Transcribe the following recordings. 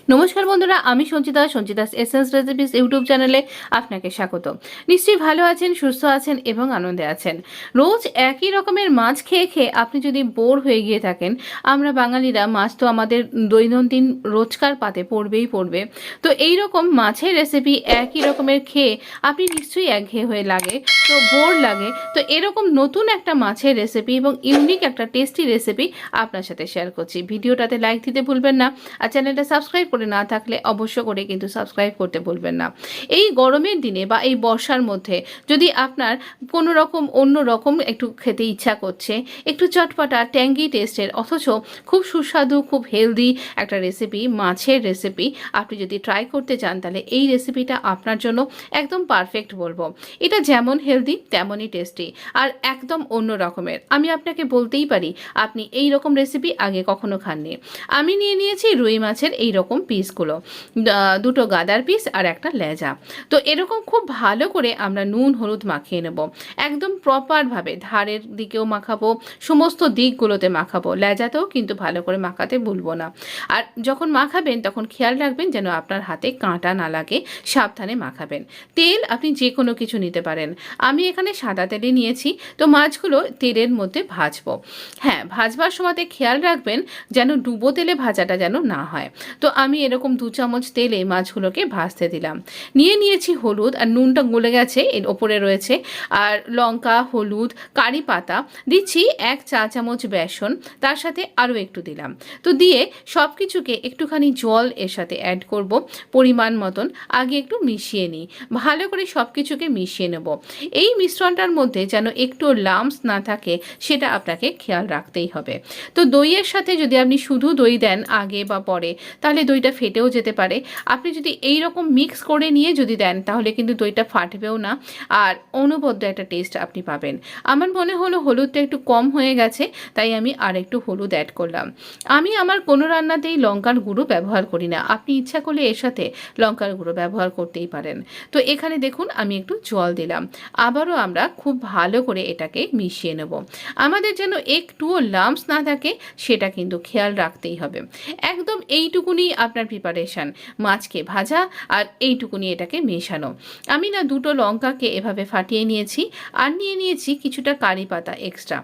নমস্কার বন্ধুরা, আমি সঞ্চিতাস এসেন্স রেসিপিস ইউটিউব চ্যানেলে আপনাকে স্বাগত। নিশ্চয়ই ভালো আছেন, সুস্থ আছেন এবং আনন্দে আছেন। রোজ একই রকমের মাছ খেয়ে খেয়ে আপনি যদি বোর হয়ে গিয়ে থাকেন, আমরা বাঙালিরা মাছ তো আমাদের দৈনন্দিন রোজকার পাতে পড়বে। তো এই রকম মাছের রেসিপি একই রকমের খেয়ে আপনি নিশ্চয়ই একঘেয়ে হয়ে লাগে, তো বোর লাগে। তো এরকম নতুন একটা মাছের রেসিপি এবং ইউনিক একটা টেস্টি রেসিপি আপনার সাথে শেয়ার করছি। ভিডিওটাতে লাইক দিতে ভুলবেন না, আর চ্যানেলটা সাবস্ক্রাইব করে না থাকলে অবশ্য করে কিন্তু সাবস্ক্রাইব করতে ভুলবেন না। এই গরমের দিনে বা এই বর্ষার মধ্যে যদি আপনার কোনো রকম অন্য রকম একটু খেতে ইচ্ছা করছে, একটু চটপটা ট্যাঙ্গি টেস্টের অথচ খুব সুস্বাদু, খুব হেলদি একটা রেসিপি, মাছের রেসিপি আপনি যদি ট্রাই করতে চান, তাহলে এই রেসিপিটা আপনার জন্য একদম পারফেক্ট বলবো। এটা যেমন হেলদি তেমনই টেস্টি আর একদম অন্য রকমের। আমি আপনাকে বলতেই পারি আপনি এই রকম রেসিপি আগে কখনো খাননি। আমি নিয়ে নিয়েছি রুই মাছের এই রকম পিসগুলো, দুটো গাদার পিস আর একটা লেজা। তো এরকম খুব ভালো করে আমরা নুন হলুদ মাখিয়ে নেব, একদম প্রপারভাবে ধারের দিকেও মাখাবো, সমস্ত দিকগুলোতে মাখাবো, লেজাতেও কিন্তু ভালো করে মাখাতে ভুলবো না। আর যখন মাখাবেন তখন খেয়াল রাখবেন যেন আপনার হাতে কাঁটা না লাগে, সাবধানে মাখাবেন। তেল আপনি যে কোনো কিছু নিতে পারেন, আমি এখানে সাদা তেলই নিয়েছি। তো মাছগুলো তেলের মধ্যে ভাজবো। হ্যাঁ, ভাজবার সময়তে খেয়াল রাখবেন যেন ডুবো তেলে ভাজাটা যেন না হয়। তো আমি এরকম 2 চামচ তেলে মাছগুলোকে ভাজতে দিলাম। নিয়েছি হলুদ, আর নুনটা গলে গেছে, এর ওপরে রয়েছে। আর লঙ্কা, হলুদ, কারি পাতা দিচ্ছি, 1 চা চামচ বেসন, তার সাথে আরও একটু দিলাম। তো দিয়ে সব কিছুকে একটুখানি জল এর সাথে অ্যাড করব পরিমাণ মতন। আগে একটু মিশিয়ে নিই, ভালো করে সব কিছুকে মিশিয়ে নেব। এই মিশ্রণটার মধ্যে যেন একটু লাম্পস না থাকে, সেটা আপনাকে খেয়াল রাখতেই হবে। তো দইয়ের সাথে যদি আপনি শুধু দই দেন আগে বা পরে, তাহলে দইটা ফেটেও যেতে পারে। আপনি যদি এই রকম মিক্স করে নিয়ে যদি দেন, তাহলে কিন্তু দইটা ফাটবেও না, আর অনবদ্য একটা টেস্ট আপনি পাবেন। আমার মনে হলো হলুদটা একটু কম হয়ে গেছে, তাই আমি আর একটু হলুদ অ্যাড করলাম। আমি আমার কোনো রান্নাতেই লঙ্কার গুঁড়ো ব্যবহার করি না, আপনি ইচ্ছা করলে এর সাথে লঙ্কার গুঁড়ো ব্যবহার করতেই পারেন। তো এখানে দেখুন আমি একটু জল দিলাম, আবারও আমরা খুব ভালো করে এটাকে মিশিয়ে নেব। আমাদের যেন একটুও লাম্পস না থাকে, সেটা কিন্তু খেয়াল রাখতেই হবে। একদম এইটুকুনি আপনার প্রিপারেশান, মাছকে ভাজা আর এইটুকুনি এটাকে মেশানো। আমি না 2টো লঙ্কাকে এভাবে ফাটিয়ে নিয়েছি, আর নিয়ে নিয়েছি কিছুটা কারি পাতা এক্সট্রা।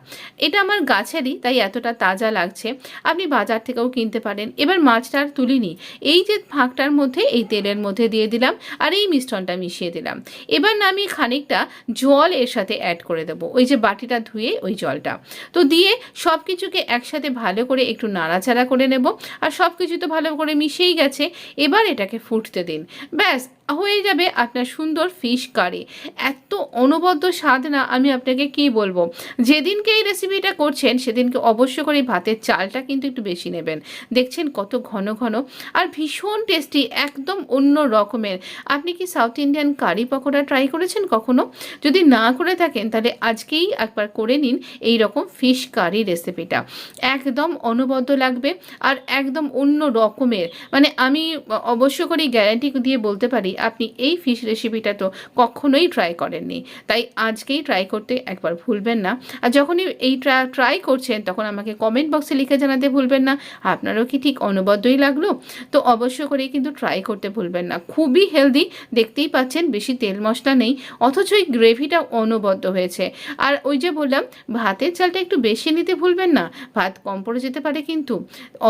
এটা আমার গাছেরই, তাই এতটা তাজা লাগছে। আপনি বাজার থেকেও কিনতে পারেন। এবার মাছটা আর তুলিনি, এই যে ফাঁকটার মধ্যে এই তেলের মধ্যে দিয়ে দিলাম, আর এই মিশ্রণটা মিশিয়ে দিলাম। এবার না আমি খানিকটা জল এর সাথে অ্যাড করে দেবো, ওই যে বাটিটা ধুয়ে ওই জলটা। তো দিয়ে সব কিছুকে একসাথে ভালো করে একটু নাড়াচাড়া করে নেব। আর সব কিছু তো ভালো করে মিশেই গেছে, এবার এটাকে ফুটতে দিন। ব্যাস হয়ে যাবে আপনার সুন্দর ফিশ কারি। এত অনবদ্য স্বাদ না, আমি আপনাকে কি বলবো। যেদিনকে এই রেসিপিটা করছেন সেদিনকে অবশ্য করে ভাতের চালটা কিন্তু একটু বেশি নেবেন। দেখছেন কত ঘন ঘন আর ভীষণ টেস্টি, একদম অন্য রকমের। আপনি কি সাউথ ইন্ডিয়ান কারি পকোড়া ট্রাই করেছেন কখনো? যদি না করে থাকেন, তাহলে আজকেই একবার করে নিন এই রকম ফিশ কারি রেসিপিটা। একদম অনবদ্য লাগবে আর একদম অন্য রকমের। মানে আমি অবশ্য করে গ্যারান্টি দিয়ে বলতে পারি, আপনি এই ফিশ রেসিপিটা তো কখনোই ট্রাই করেননি, তাই আজকেই ট্রাই করতে একবার ভুলবেন না। আর যখনই এই ট্রাই করছেন, তখন আমাকে কমেন্ট বক্সে লিখে জানাতে ভুলবেন না আপনারও কি ঠিক অনবদ্যই লাগলো। তো অবশ্য করেই কিন্তু ট্রাই করতে ভুলবেন না। খুবই হেলদি, দেখতেই পাচ্ছেন বেশি তেল মশলা নেই, অথচ এই গ্রেভিটা অনবদ্য হয়েছে। আর ওই যে বললাম, ভাতের চালটা একটু বেশি নিতে ভুলবেন না, ভাত কম পড়ে যেতে পারে কিন্তু।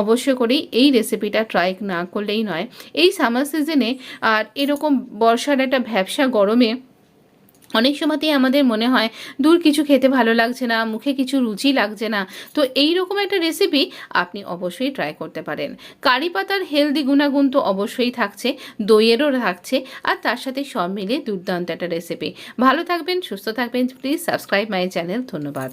অবশ্য করেই এই রেসিপিটা ট্রাই না করলেই নয়। এই সামার সিজনে আর এরকম বর্ষার একটা ভ্যাপসা গরমে অনেক সময়তেই আমাদের মনে হয় দূর কিছু খেতে ভালো লাগছে না, মুখে কিছু রুচি লাগছে না। তো এই রকম একটা রেসিপি আপনি অবশ্যই ট্রাই করতে পারেন। কারি পাতার হেলদি গুণাগুণ তো অবশ্যই থাকছে, দইয়েরও থাকছে, আর তার সাথে সব মিলিয়ে দুর্দান্ত একটা রেসিপি। ভালো থাকবেন, সুস্থ থাকবেন, প্লিজ সাবস্ক্রাইব মাই চ্যানেল। ধন্যবাদ।